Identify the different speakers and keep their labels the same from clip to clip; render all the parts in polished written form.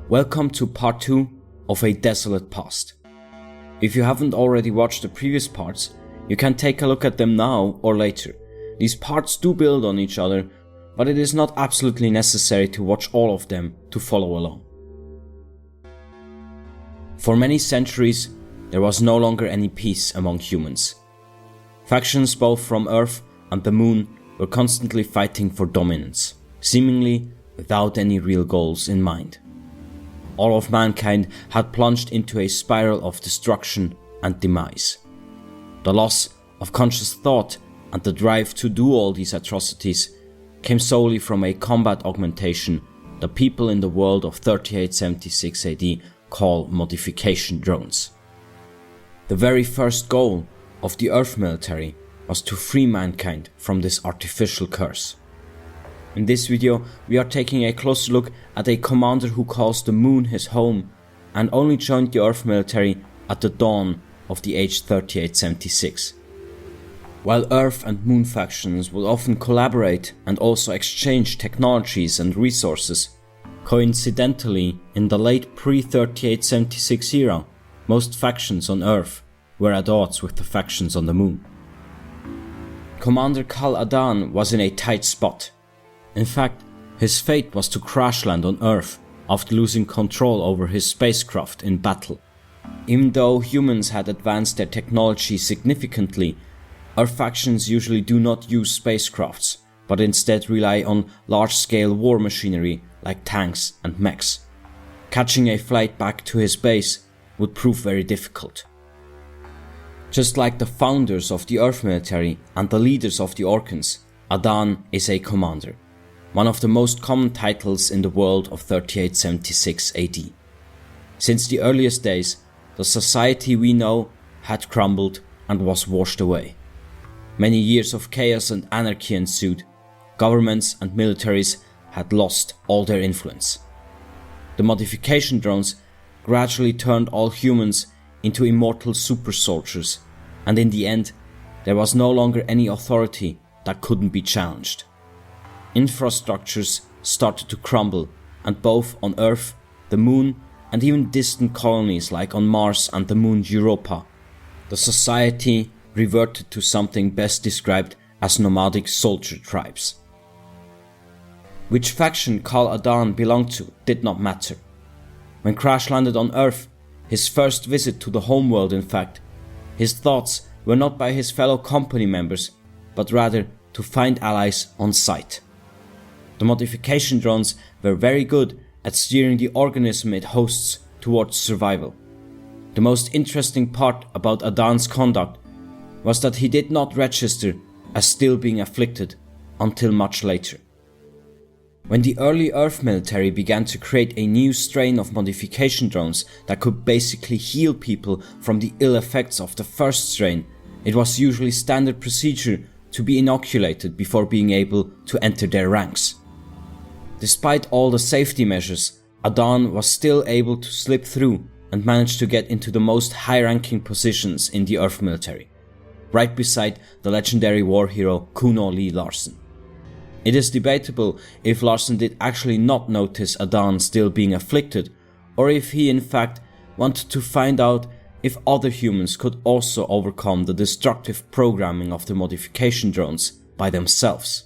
Speaker 1: Welcome to part 2 of A Desolate Past. If you haven't already watched the previous parts, you can take a look at them now or later. These parts do build on each other, but it is not absolutely necessary to watch all of them to follow along. For many centuries, there was no longer any peace among humans. Factions both from Earth and the Moon were constantly fighting for dominance, seemingly without any real goals in mind. All of mankind had plunged into a spiral of destruction and demise. The loss of conscious thought and the drive to do all these atrocities came solely from a combat augmentation the people in the world of 3876 AD call modification drones. The very first goal of the Earth military was to free mankind from this artificial curse. In this video, we are taking a closer look at a commander who calls the Moon his home and only joined the Earth military at the dawn of the age 3876. While Earth and Moon factions would often collaborate and also exchange technologies and resources, coincidentally, in the late pre-3876 era, most factions on Earth were at odds with the factions on the Moon. Commander Kal Adan was in a tight spot. In fact, his fate was to crash land on Earth after losing control over his spacecraft in battle. Even though humans had advanced their technology significantly, Earth factions usually do not use spacecrafts, but instead rely on large-scale war machinery like tanks and mechs. Catching a flight back to his base would prove very difficult. Just like the founders of the Earth military and the leaders of the Orkans, Adan is a commander, one of the most common titles in the world of 3876 AD. Since the earliest days, the society we know had crumbled and was washed away. Many years of chaos and anarchy ensued. Governments and militaries had lost all their influence. The modification drones gradually turned all humans into immortal super soldiers, and in the end, there was no longer any authority that couldn't be challenged. Infrastructures started to crumble, and both on Earth, the Moon, and even distant colonies like on Mars and the moon Europa, the society reverted to something best described as nomadic soldier tribes. Which faction Kal Adan belonged to did not matter. When crash landed on Earth, his first visit to the homeworld in fact, his thoughts were not by his fellow company members, but rather to find allies on sight. The modification drones were very good at steering the organism it hosts towards survival. The most interesting part about Adan's conduct was that he did not register as still being afflicted until much later. When the early Earth military began to create a new strain of modification drones that could basically heal people from the ill effects of the first strain, it was usually standard procedure to be inoculated before being able to enter their ranks. Despite all the safety measures, Adan was still able to slip through and managed to get into the most high-ranking positions in the Earth military, right beside the legendary war hero Kuno Lee Larsen. It is debatable if Larsen did actually not notice Adan still being afflicted, or if he in fact wanted to find out if other humans could also overcome the destructive programming of the modification drones by themselves.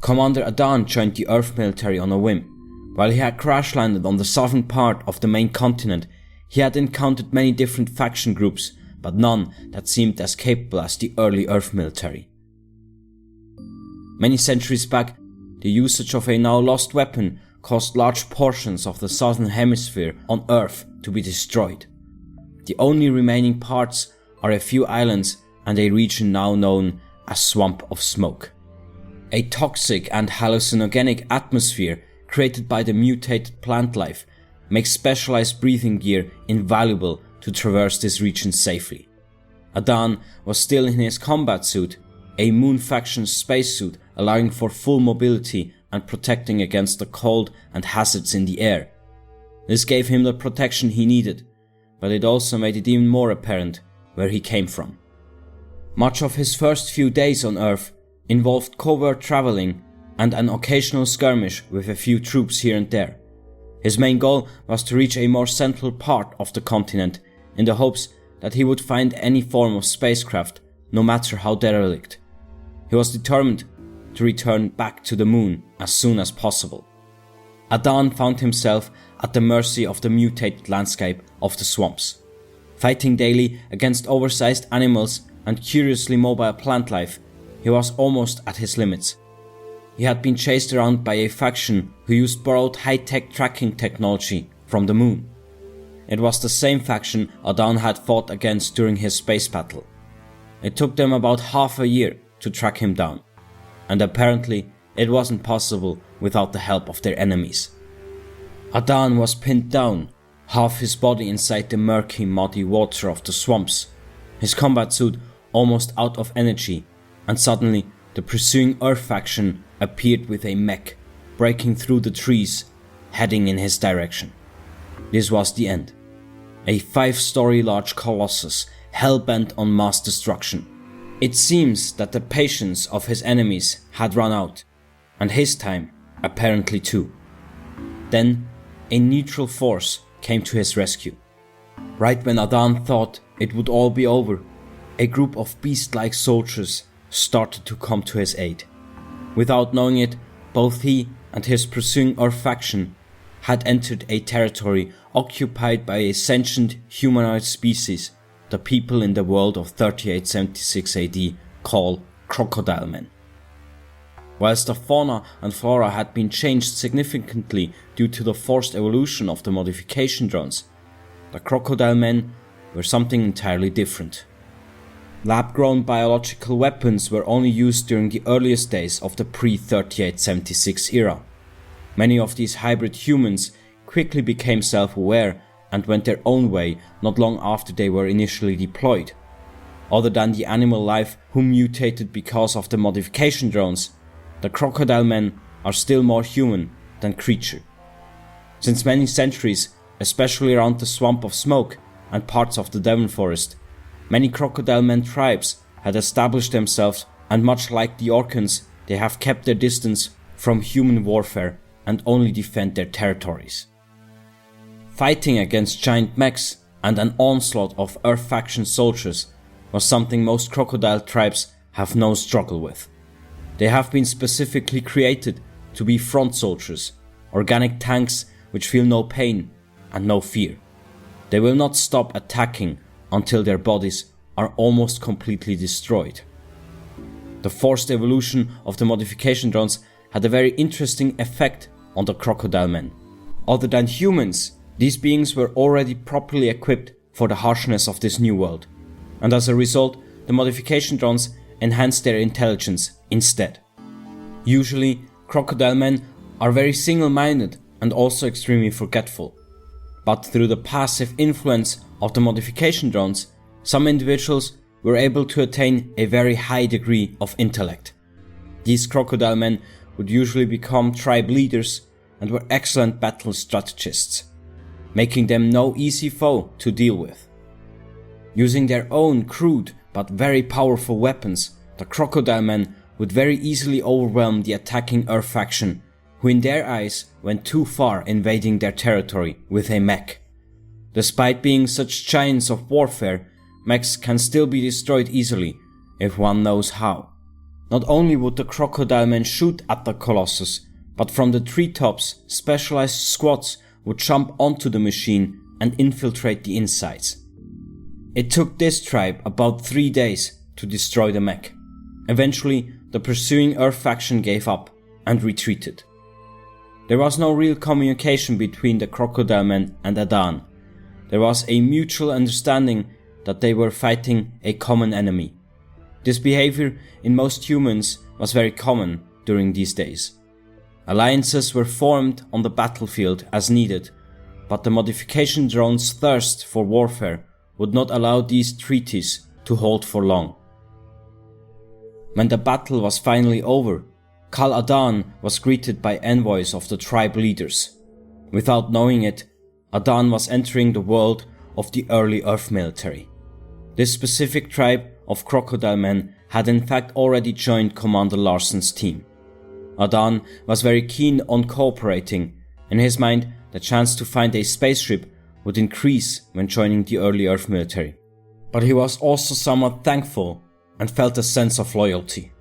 Speaker 1: Commander Adan joined the Earth military on a whim. While he had crash landed on the southern part of the main continent, he had encountered many different faction groups, but none that seemed as capable as the early Earth military. Many centuries back, the usage of a now lost weapon caused large portions of the southern hemisphere on Earth to be destroyed. The only remaining parts are a few islands and a region now known as Swamp of Smoke. A toxic and hallucinogenic atmosphere created by the mutated plant life makes specialized breathing gear invaluable to traverse this region safely. Adan was still in his combat suit, a Moon faction spacesuit allowing for full mobility and protecting against the cold and hazards in the air. This gave him the protection he needed, but it also made it even more apparent where he came from. Much of his first few days on Earth involved covert traveling and an occasional skirmish with a few troops here and there. His main goal was to reach a more central part of the continent in the hopes that he would find any form of spacecraft, no matter how derelict. He was determined to return back to the moon as soon as possible. Adan found himself at the mercy of the mutated landscape of the swamps. Fighting daily against oversized animals and curiously mobile plant life, he was almost at his limits. He had been chased around by a faction who used borrowed high-tech tracking technology from the moon. It was the same faction Adan had fought against during his space battle. It took them about half a year to track him down, and apparently it wasn't possible without the help of their enemies. Adan was pinned down, half his body inside the murky, muddy water of the swamps, his combat suit almost out of energy, and suddenly the pursuing Earth faction appeared with a mech, breaking through the trees, heading in his direction. This was the end. A 5-story large colossus, hell-bent on mass destruction. It seems that the patience of his enemies had run out, and his time apparently too. Then, a neutral force came to his rescue. Right when Adan thought it would all be over, a group of beast-like soldiers started to come to his aid. Without knowing it, both he and his pursuing Earth faction had entered a territory occupied by a sentient humanoid species the people in the world of 3876 AD call crocodile men. Whilst the fauna and flora had been changed significantly due to the forced evolution of the modification drones, the crocodile men were something entirely different. Lab-grown biological weapons were only used during the earliest days of the pre-3876 era. Many of these hybrid humans quickly became self-aware and went their own way not long after they were initially deployed. Other than the animal life who mutated because of the modification drones, the crocodile men are still more human than creature. Since many centuries, especially around the Swamp of Smoke and parts of the Devon Forest, many crocodile men tribes had established themselves, and much like the Orcans, they have kept their distance from human warfare and only defend their territories. Fighting against giant mechs and an onslaught of Earth faction soldiers was something most crocodile tribes have no struggle with. They have been specifically created to be front soldiers, organic tanks which feel no pain and no fear. They will not stop attacking until their bodies are almost completely destroyed. The forced evolution of the modification drones had a very interesting effect on the crocodile men. Other than humans, these beings were already properly equipped for the harshness of this new world, and as a result, the modification drones enhanced their intelligence instead. Usually, crocodile men are very single-minded and also extremely forgetful, but through the passive influence of the modification drones, some individuals were able to attain a very high degree of intellect. These crocodile men would usually become tribe leaders and were excellent battle strategists, making them no easy foe to deal with. Using their own crude but very powerful weapons, the crocodile men would very easily overwhelm the attacking Earth faction, who in their eyes went too far invading their territory with a mech. Despite being such giants of warfare, mechs can still be destroyed easily if one knows how. Not only would the crocodile men shoot at the Colossus, but from the treetops, specialized squads would jump onto the machine and infiltrate the insides. It took this tribe about 3 days to destroy the mech. Eventually, the pursuing Earth faction gave up and retreated. There was no real communication between the crocodile men and Adan. There was a mutual understanding that they were fighting a common enemy. This behavior in most humans was very common during these days. Alliances were formed on the battlefield as needed, but the modification drone's thirst for warfare would not allow these treaties to hold for long. When the battle was finally over, Kal Adan was greeted by envoys of the tribe leaders. Without knowing it, Adan was entering the world of the early Earth military. This specific tribe of crocodile men had in fact already joined Commander Larsen's team. Adan was very keen on cooperating. In his mind, the chance to find a spaceship would increase when joining the early Earth military. But he was also somewhat thankful and felt a sense of loyalty.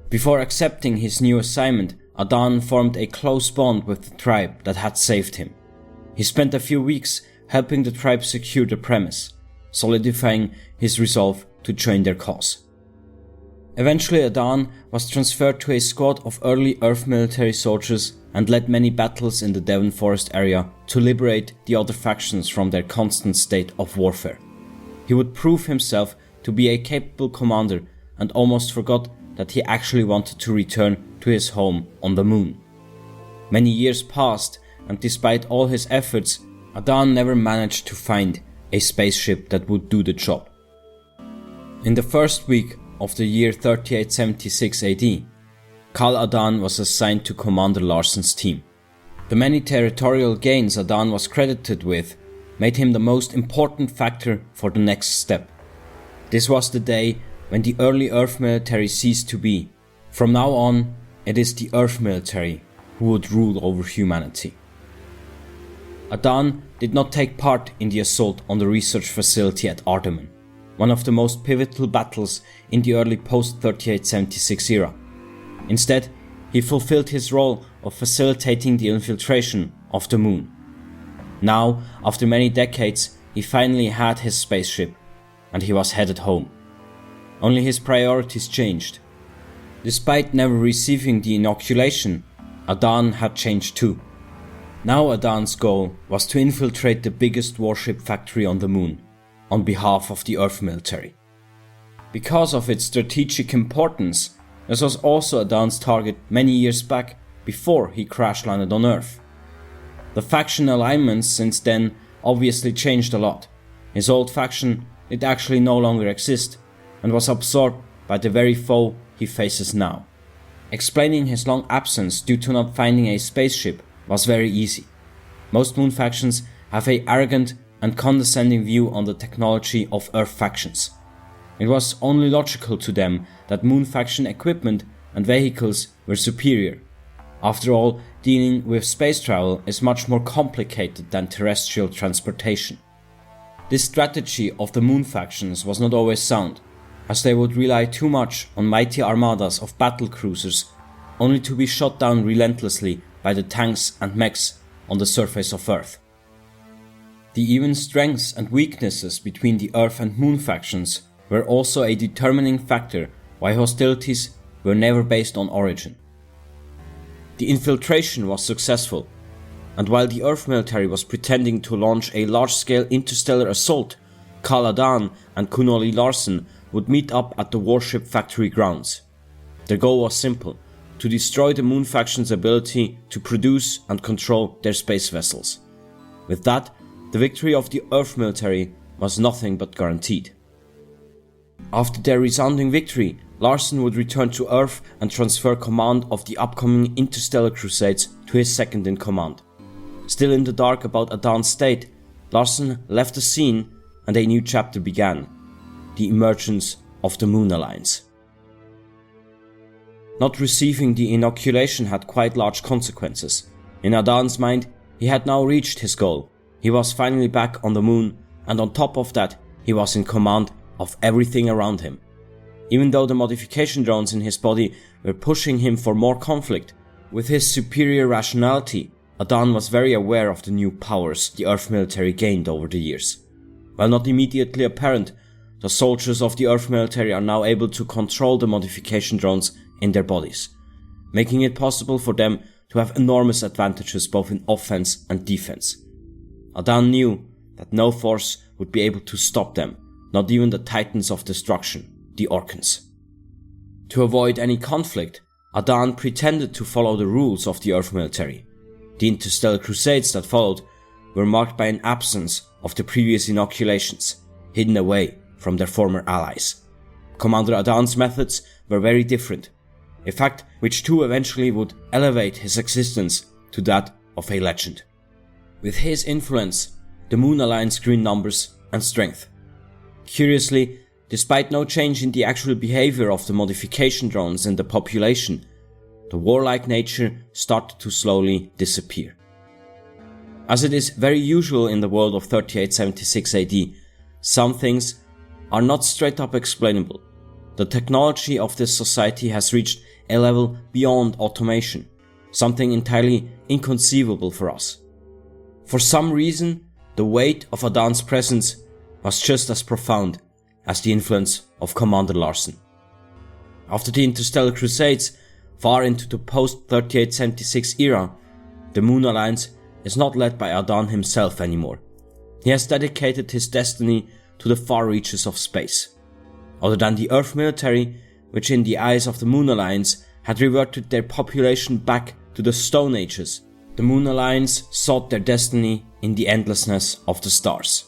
Speaker 1: Before accepting his new assignment, Adan formed a close bond with the tribe that had saved him. He spent a few weeks helping the tribe secure the premise, solidifying his resolve to join their cause. Eventually Adan was transferred to a squad of early Earth military soldiers and led many battles in the Devon Forest area to liberate the other factions from their constant state of warfare. He would prove himself to be a capable commander and almost forgot that he actually wanted to return to his home on the moon. Many years passed, and despite all his efforts, Adan never managed to find a spaceship that would do the job. In the first week of the year 3876 AD, Kal Adan was assigned to Commander Larsen's team. The many territorial gains Adan was credited with made him the most important factor for the next step. This was the day when the early Earth military ceased to be. From now on, it is the Earth military who would rule over humanity. Adan did not take part in the assault on the research facility at Ardaman, one of the most pivotal battles in the early post-3876 era. Instead, he fulfilled his role of facilitating the infiltration of the moon. Now, after many decades, he finally had his spaceship, and he was headed home. Only his priorities changed. Despite never receiving the inoculation, Adan had changed too. Now Adan's goal was to infiltrate the biggest warship factory on the moon, on behalf of the Earth military. Because of its strategic importance, this was also Adan's target many years back before he crash landed on Earth. The faction alignments since then obviously changed a lot. His old faction did actually no longer exist and was absorbed by the very foe he faces now. Explaining his long absence due to not finding a spaceship was very easy. Most moon factions have an arrogant and condescending view on the technology of Earth factions. It was only logical to them that moon faction equipment and vehicles were superior. After all, dealing with space travel is much more complicated than terrestrial transportation. This strategy of the moon factions was not always sound, as they would rely too much on mighty armadas of battle cruisers, only to be shot down relentlessly by the tanks and mechs on the surface of Earth. The even strengths and weaknesses between the Earth and Moon factions were also a determining factor why hostilities were never based on origin. The infiltration was successful, and while the Earth military was pretending to launch a large-scale interstellar assault, Kal Adan and Kunoli Larsen would meet up at the warship factory grounds. Their goal was simple: to destroy the Moon faction's ability to produce and control their space vessels. With that, the victory of the Earth military was nothing but guaranteed. After their resounding victory, Larsen would return to Earth and transfer command of the upcoming interstellar crusades to his second-in-command. Still in the dark about Adan's state, Larsen left the scene and a new chapter began: the emergence of the Moon Alliance. Not receiving the inoculation had quite large consequences. In Adan's mind, he had now reached his goal. He was finally back on the moon, and on top of that, he was in command of everything around him. Even though the modification drones in his body were pushing him for more conflict, with his superior rationality, Adan was very aware of the new powers the Earth military gained over the years. While not immediately apparent, the soldiers of the Earth military are now able to control the modification drones in their bodies, making it possible for them to have enormous advantages both in offense and defense. Adan knew that no force would be able to stop them, not even the Titans of Destruction, the Orkans. To avoid any conflict, Adan pretended to follow the rules of the Earth military. The interstellar crusades that followed were marked by an absence of the previous inoculations, hidden away from their former allies. Commander Adan's methods were very different, a fact which too eventually would elevate his existence to that of a legend. With his influence, the Moon Alliance grew in numbers and strength. Curiously, despite no change in the actual behavior of the modification drones and the population, the warlike nature started to slowly disappear. As it is very usual in the world of 3876 AD, some things are not straight up explainable. The technology of this society has reached a level beyond automation, something entirely inconceivable for us. For some reason, the weight of Adan's presence was just as profound as the influence of Commander Larsen. After the interstellar crusades, far into the post-3876 era, the Moon Alliance is not led by Adan himself anymore. He has dedicated his destiny to the far reaches of space. Other than the Earth military, which in the eyes of the Moon Alliance had reverted their population back to the Stone Ages, the Moon Alliance sought their destiny in the endlessness of the stars.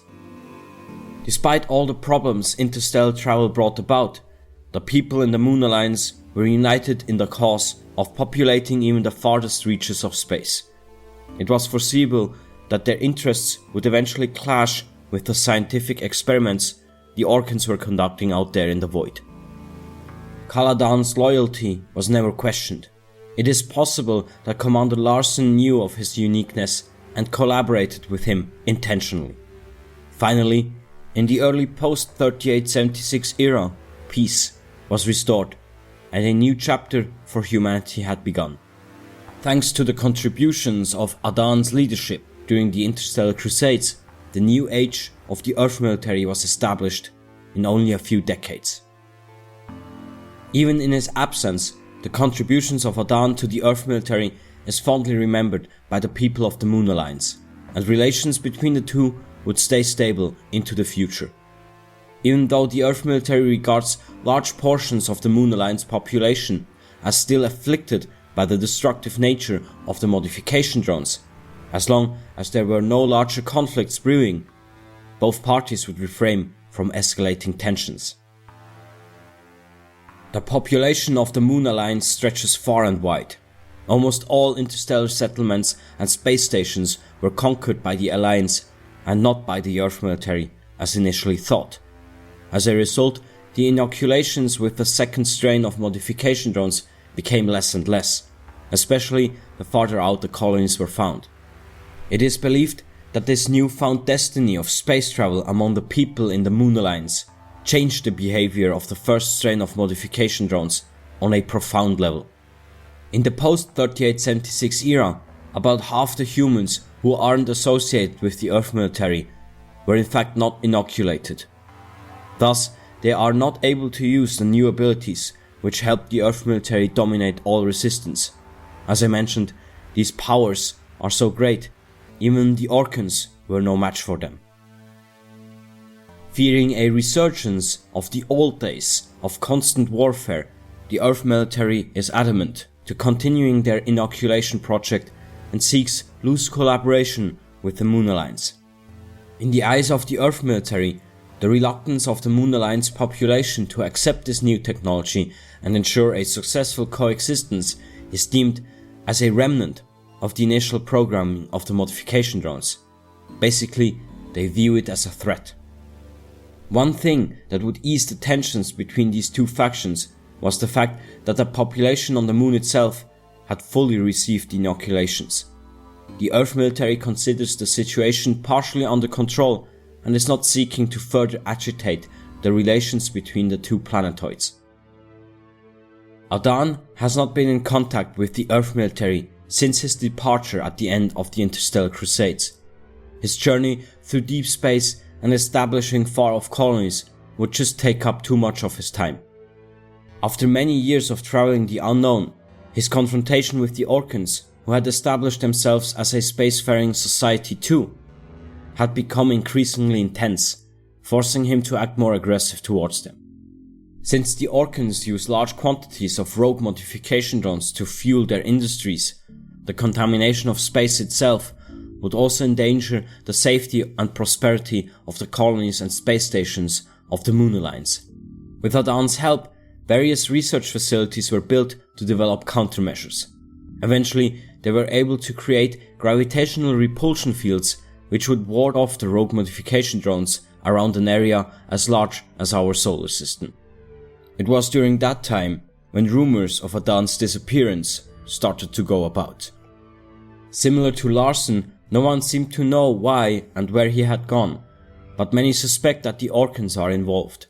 Speaker 1: Despite all the problems interstellar travel brought about, the people in the Moon Alliance were united in the cause of populating even the farthest reaches of space. It was foreseeable that their interests would eventually clash with the scientific experiments the Orkans were conducting out there in the void. Caladan's loyalty was never questioned. It is possible that Commander Larsen knew of his uniqueness and collaborated with him intentionally. Finally, in the early post-3876 era, peace was restored and a new chapter for humanity had begun. Thanks to the contributions of Adan's leadership during the interstellar crusades, the new age of the Earth military was established in only a few decades. Even in his absence, the contributions of Adan to the Earth military is fondly remembered by the people of the Moon Alliance, and relations between the two would stay stable into the future. Even though the Earth military regards large portions of the Moon Alliance population as still afflicted by the destructive nature of the modification drones, as long as there were no larger conflicts brewing, both parties would refrain from escalating tensions. The population of the Moon Alliance stretches far and wide. Almost all interstellar settlements and space stations were conquered by the Alliance and not by the Earth military as initially thought. As a result, the inoculations with the second strain of modification drones became less and less, especially the farther out the colonies were found. It is believed that this newfound destiny of space travel among the people in the Moon Alliance changed the behavior of the first strain of modification drones on a profound level. In the post-3876 era, about half the humans who aren't associated with the Earth military were in fact not inoculated. Thus, they are not able to use the new abilities which help the Earth military dominate all resistance. As I mentioned, these powers are so great, even the Orkans were no match for them. Fearing a resurgence of the old days of constant warfare, the Earth military is adamant to continuing their inoculation project and seeks loose collaboration with the Moon Alliance. In the eyes of the Earth military, the reluctance of the Moon Alliance population to accept this new technology and ensure a successful coexistence is deemed as a remnant of the initial programming of the modification drones. Basically, they view it as a threat. One thing that would ease the tensions between these two factions was the fact that the population on the Moon itself had fully received the inoculations. The Earth military considers the situation partially under control and is not seeking to further agitate the relations between the two planetoids. Adan has not been in contact with the Earth military since his departure at the end of the interstellar crusades. His journey through deep space and establishing far-off colonies would just take up too much of his time. After many years of traveling the unknown, his confrontation with the Orkans, who had established themselves as a spacefaring society too, had become increasingly intense, forcing him to act more aggressive towards them. Since the Orkans use large quantities of rogue modification drones to fuel their industries, the contamination of space itself would also endanger the safety and prosperity of the colonies and space stations of the Moon Alliance. With Adan's help, various research facilities were built to develop countermeasures. Eventually, they were able to create gravitational repulsion fields which would ward off the rogue modification drones around an area as large as our solar system. It was during that time when rumors of Adan's disappearance started to go about. Similar to Larsen, No one seemed to know why and where he had gone, but many suspect that the Orkans are involved,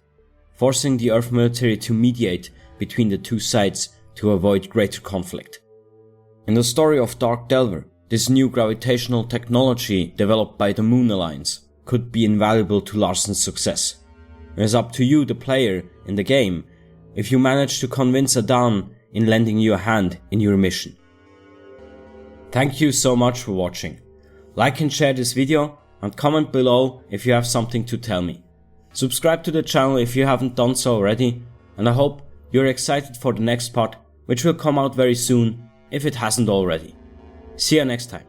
Speaker 1: forcing the Earth military to mediate between the two sides to avoid greater conflict. In the story of Dark Delver, this new gravitational technology developed by the Moon Alliance could be invaluable to Larsen's success. It is up to you, the player, in the game, if you manage to convince Adan in lending you a hand in your mission. Thank you so much for watching. Like and share this video and comment below if you have something to tell me. Subscribe to the channel if you haven't done so already, and I hope you're excited for the next part, which will come out very soon if it hasn't already. See you next time.